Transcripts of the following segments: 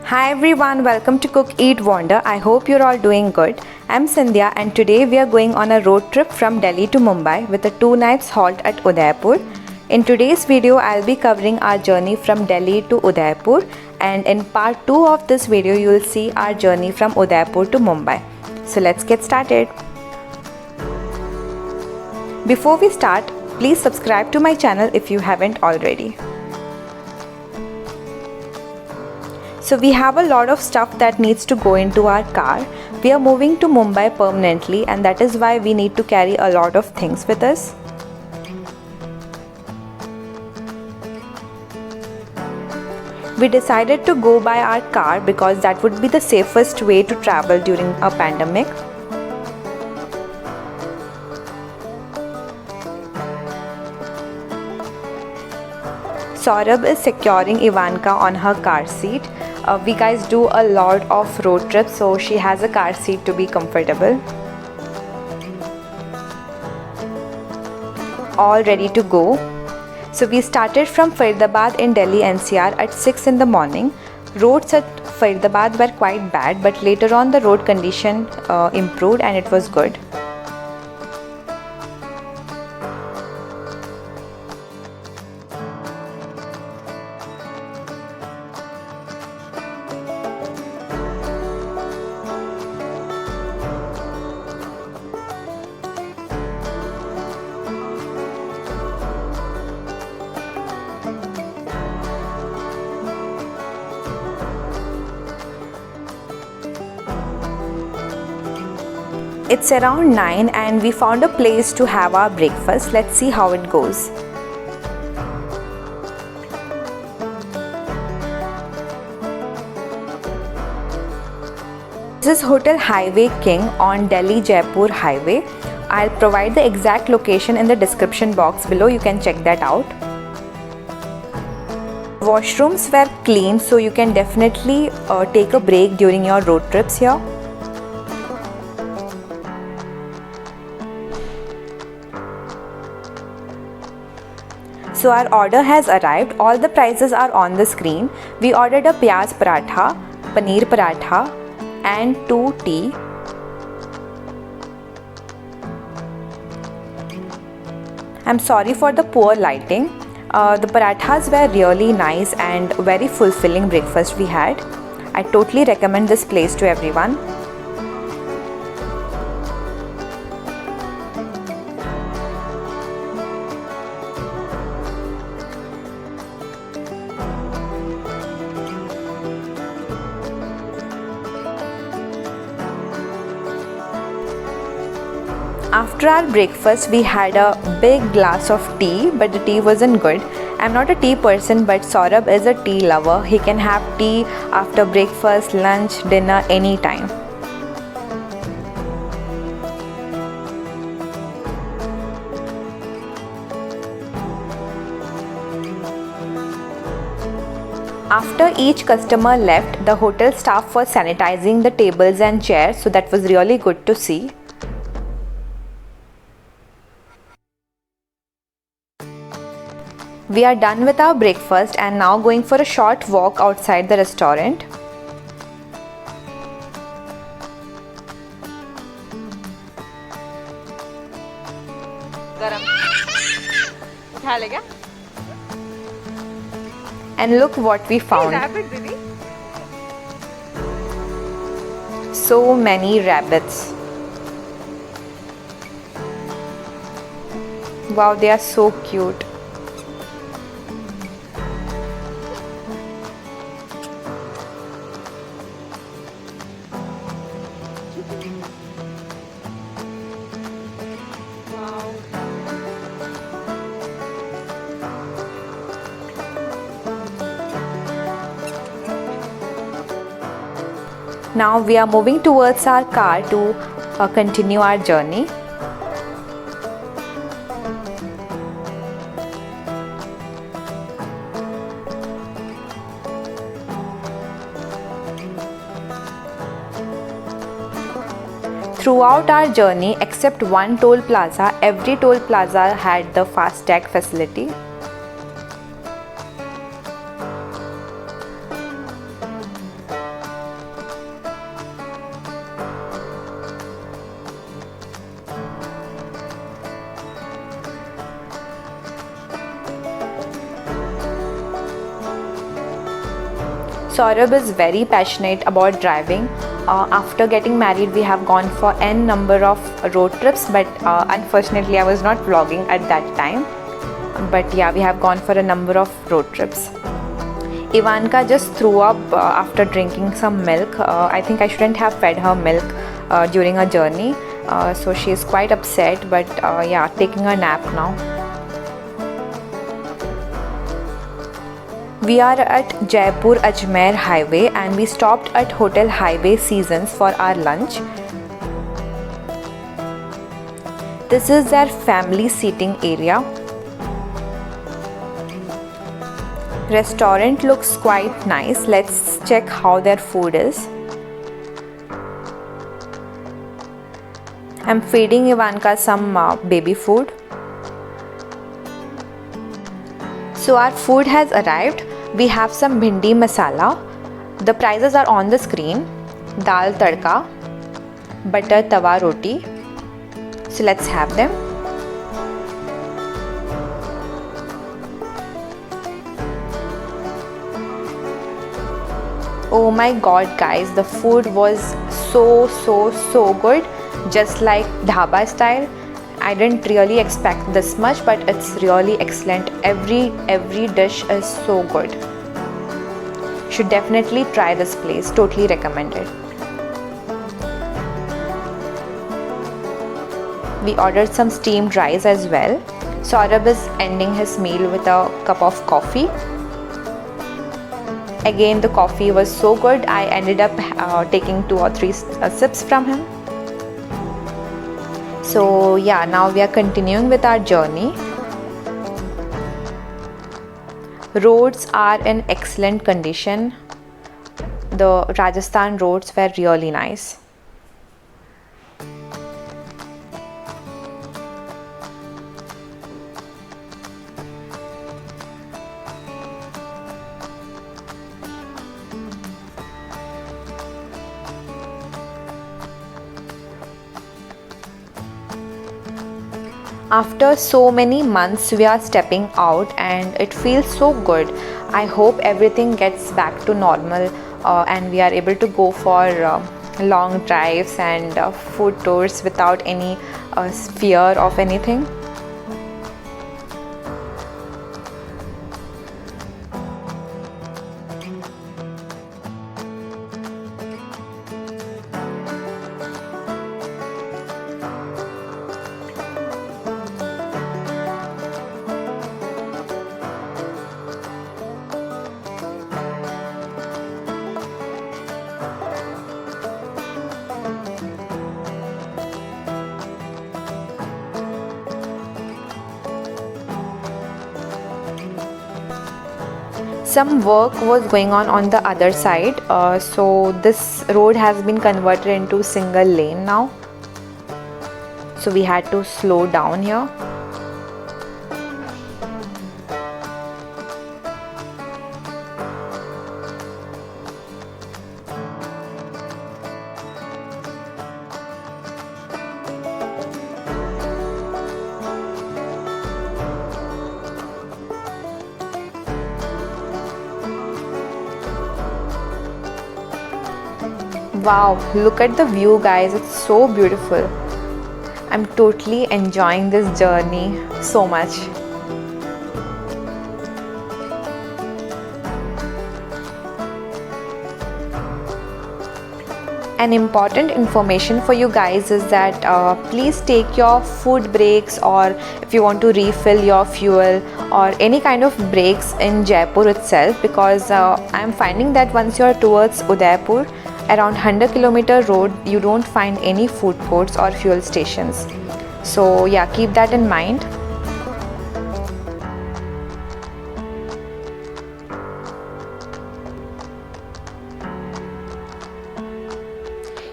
Hi everyone, welcome to Cook Eat Wander. I hope you're all doing good. I'm Sandhya and today we are going on a road trip from Delhi to Mumbai with a 2 nights halt at Udaipur. In today's video, I'll be covering our journey from Delhi to Udaipur, and in part 2 of this video, you'll see our journey from Udaipur to Mumbai. So let's get started. Before we start, please subscribe to my channel if you haven't already. So we have a lot of stuff that needs to go into our car. We are moving to Mumbai permanently and that is why we need to carry a lot of things with us. We decided to go by our car because that would be the safest way to travel during a pandemic. Saurabh is securing Ivanka on her car seat. We guys do a lot of road trips, so she has a car seat to be comfortable. All ready to go. So we started from Faridabad in Delhi NCR at 6 in the morning. Roads at Faridabad were quite bad, but later on the road condition improved and it was good. It's around 9 and we found a place to have our breakfast. Let's see how it goes. This is Hotel Highway King on Delhi Jaipur Highway. I'll provide the exact location in the description box below. You can check that out. Washrooms were clean, so you can definitely take a break during your road trips here. So our order has arrived. All the prices are on the screen. We ordered a pyaz paratha, paneer paratha and 2 tea. I'm sorry for the poor lighting. The parathas were really nice and very fulfilling breakfast we had. I totally recommend this place to everyone. After our breakfast, we had a big glass of tea, but the tea wasn't good. I'm not a tea person, but Saurabh is a tea lover. He can have tea after breakfast, lunch, dinner, anytime. After each customer left, the hotel staff was sanitizing the tables and chairs, so that was really good to see. We are done with our breakfast and now going for a short walk outside the restaurant. And look what we found. So many rabbits. Wow, they are so cute. Now we are moving towards our car to continue our journey. Throughout our journey, except one toll plaza, every toll plaza had the FASTag facility. Saurabh is very passionate about driving. After getting married, we have gone for n number of road trips, but unfortunately I was not vlogging at that time. But yeah, we have gone for a number of road trips. Ivanka just threw up after drinking some milk. I think I shouldn't have fed her milk during a journey. So she is quite upset, but yeah, taking a nap now. We are at Jaipur Ajmer Highway and we stopped at Hotel Highway Seasons for our lunch. This is their family seating area. Restaurant looks quite nice. Let's check how their food is. I'm feeding Ivanka some baby food. So our food has arrived. We have some bhindi masala. The prices are on the screen. Dal tadka, butter tawa roti. So let's have them. Oh my god guys, the food was so good, just like dhaba style. I didn't really expect this much, but it's really excellent. Every dish is so good. Should definitely try this place. Totally recommended. We ordered some steamed rice as well. Saurabh is ending his meal with a cup of coffee. Again, the coffee was so good. I ended up taking 2 or 3 sips from him. So yeah, now we are continuing with our journey. Roads are in excellent condition. The Rajasthan roads were really nice. After so many months, we are stepping out and it feels so good. I hope everything gets back to normal and we are able to go for long drives and food tours without any fear of anything. Some work was going on the other side, so this road has been converted into single lane now, so we had to slow down here. Wow, look at the view guys, it's so beautiful. I'm totally enjoying this journey so much. An important information for you guys is that please take your food breaks, or if you want to refill your fuel or any kind of breaks in Jaipur itself, because I'm finding that once you're towards Udaipur, around 100 kilometer road, you don't find any food courts or fuel stations. So yeah, keep that in mind.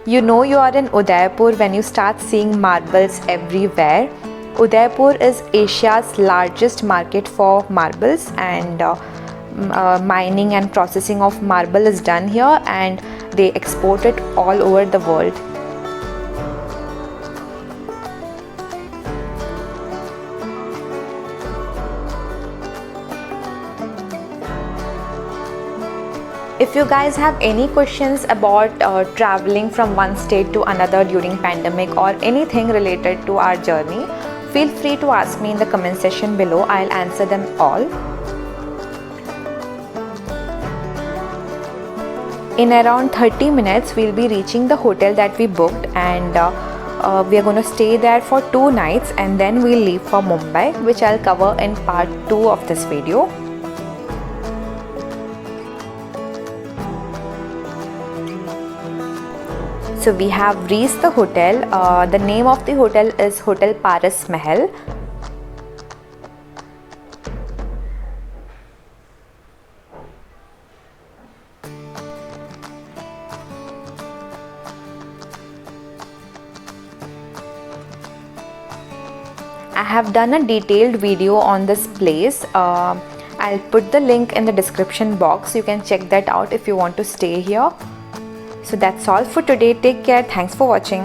You know you are in Udaipur when you start seeing marbles everywhere. Udaipur is Asia's largest market for marbles, and mining and processing of marble is done here, and they export it all over the world. If you guys have any questions about traveling from one state to another during pandemic or anything related to our journey, feel free to ask me in the comment section below. I'll answer them all. In around 30 minutes we'll be reaching the hotel that we booked, and we are going to stay there for 2 nights and then we'll leave for Mumbai, which I'll cover in part 2 of this video. So we have reached the hotel. The name of the hotel is Hotel Paras Mahal. I have done a detailed video on this place. I'll put the link in the description box. You can check that out if you want to stay here. So that's all for today. Take care. Thanks for watching.